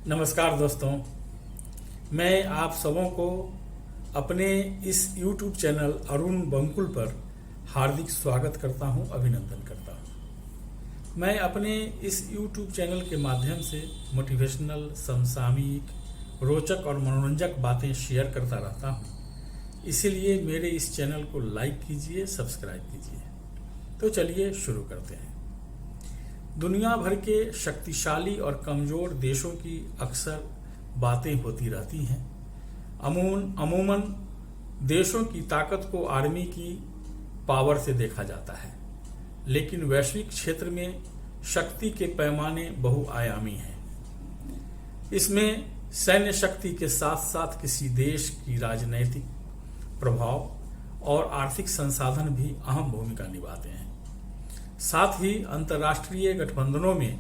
नमस्कार दोस्तों, मैं आप सबों को अपने इस YouTube चैनल अरुण बंकुल पर हार्दिक स्वागत करता हूं, अभिनंदन करता हूं। मैं अपने इस YouTube चैनल के माध्यम से मोटिवेशनल, समसामयिक, रोचक और मनोरंजक बातें शेयर करता रहता हूं। इसीलिए मेरे इस चैनल को लाइक कीजिए, सब्सक्राइब कीजिए। तो चलिए शुरू करते हैं। दुनिया भर के शक्तिशाली और कमजोर देशों की अक्सर बातें होती रहती हैं। अमूमन देशों की ताकत को आर्मी की पावर से देखा जाता है, लेकिन वैश्विक क्षेत्र में शक्ति के पैमाने बहुआयामी हैं। इसमें सैन्य शक्ति के साथ साथ किसी देश की राजनैतिक प्रभाव और आर्थिक संसाधन भी अहम भूमिका निभाते हैं। साथ ही अंतर्राष्ट्रीय गठबंधनों में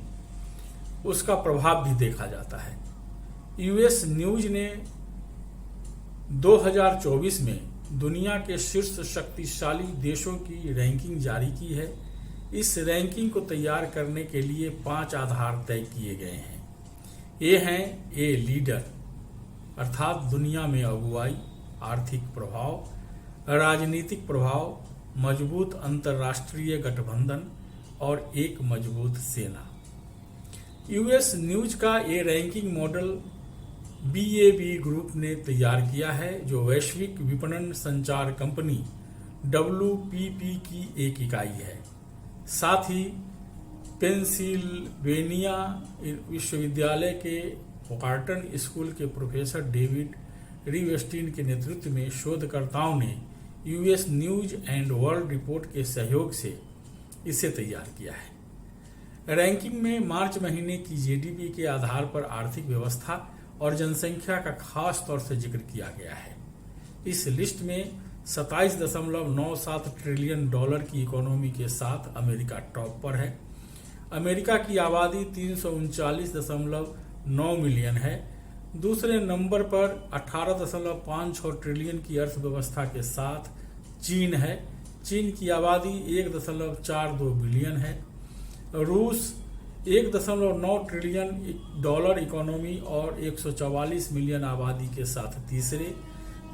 उसका प्रभाव भी देखा जाता है। यूएस न्यूज ने 2024 में दुनिया के शीर्ष शक्तिशाली देशों की रैंकिंग जारी की है। इस रैंकिंग को तैयार करने के लिए 5 आधार तय किए गए हैं। ये हैं ए लीडर, अर्थात दुनिया में अगुवाई, आर्थिक प्रभाव, राजनीतिक प्रभाव, मजबूत अंतर्राष्ट्रीय गठबंधन और एक मजबूत सेना। यूएस न्यूज का ये रैंकिंग मॉडल बीएबी ग्रुप ने तैयार किया है, जो वैश्विक विपणन संचार कंपनी WPP की एक इकाई है। साथ ही पेंसिल्वेनिया विश्वविद्यालय के वॉर्टन स्कूल के प्रोफेसर डेविड रिवेस्टीन के नेतृत्व में शोधकर्ताओं ने US news and world report के सहयोग से इसे तैयार किया है। रैंकिंग में मार्च महीने की जीडीपी के आधार पर आर्थिक व्यवस्था और जनसंख्या का खास तौर से जिक्र किया गया है। इस लिस्ट में 27.97 ट्रिलियन डॉलर की इकोनॉमी के साथ अमेरिका टॉप पर है। अमेरिका की आबादी 339.9 मिलियन है। दूसरे नंबर पर 18.56 ट्रिलियन की अर्थव्यवस्था के साथ चीन है। चीन की आबादी 1.42 बिलियन है। रूस 1.9 ट्रिलियन डॉलर इकोनॉमी और 144 मिलियन आबादी के साथ तीसरे।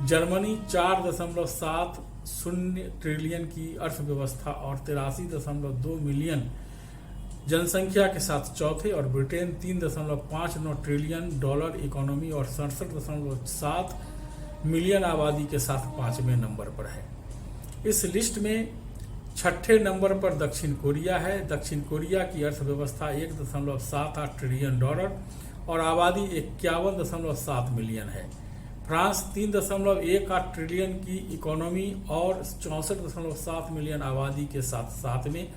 जर्मनी 4.70 ट्रिलियन की अर्थव्यवस्था और 83.2 मिलियन जनसंख्या के साथ चौथे, और ब्रिटेन 3.59 ट्रिलियन डॉलर इकोनॉमी और 67.7 मिलियन आबादी के साथ 5वें नंबर पर है। इस लिस्ट में 6ठे नंबर पर दक्षिण कोरिया है। दक्षिण कोरिया की अर्थव्यवस्था 1.78 ट्रिलियन डॉलर और आबादी 51.7 मिलियन है। फ्रांस 3.18 ट्रिलियन की इकोनॉमी और 64.7 मिलियन आबादी के साथ 7वें।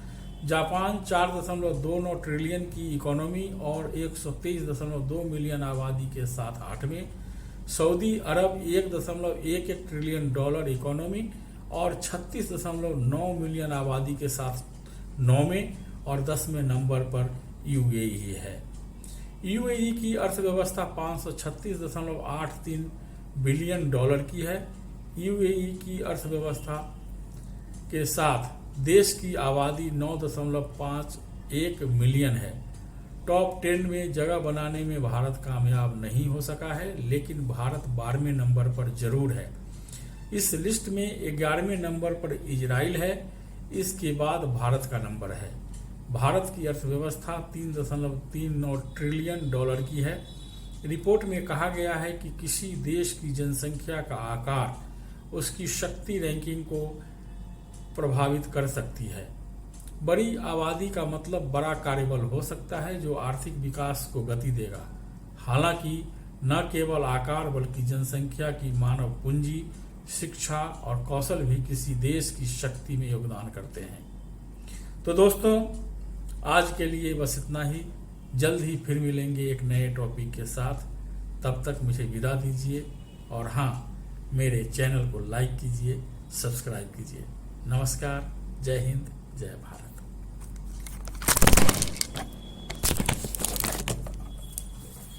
जापान 4.29 ट्रिलियन की इकोनॉमी और 123.2 मिलियन आबादी के साथ 8वें। सऊदी अरब 1.11 ट्रिलियन डॉलर इकोनॉमी और 36.9 मिलियन आबादी के साथ 9वें, और 10वें नंबर पर यूएई है। यूएई की अर्थव्यवस्था 536.83 बिलियन डॉलर की है। यूएई की अर्थव्यवस्था के साथ देश की आबादी 9.51 मिलियन है। टॉप 10 में जगह बनाने में भारत कामयाब नहीं हो सका है, लेकिन भारत 12वें नंबर पर जरूर है। इस लिस्ट में 11वें नंबर पर इजराइल है। इसके बाद भारत का नंबर है। भारत की अर्थव्यवस्था 3.39 ट्रिलियन डॉलर की है। रिपोर्ट में कहा गया है कि किसी देश की जनसंख्या का आकार उसकी शक्ति रैंकिंग को प्रभावित कर सकती है। बड़ी आबादी का मतलब बड़ा कार्यबल हो सकता है, जो आर्थिक विकास को गति देगा। हालांकि न केवल आकार बल्कि जनसंख्या की मानव पूंजी, शिक्षा और कौशल भी किसी देश की शक्ति में योगदान करते हैं। तो दोस्तों, आज के लिए बस इतना ही। जल्द ही फिर मिलेंगे एक नए टॉपिक के साथ। तब तक मुझे विदा दीजिए, और हाँ, मेरे चैनल को लाइक कीजिए, सब्सक्राइब कीजिए। नमस्कार, जय हिंद, जय भारत।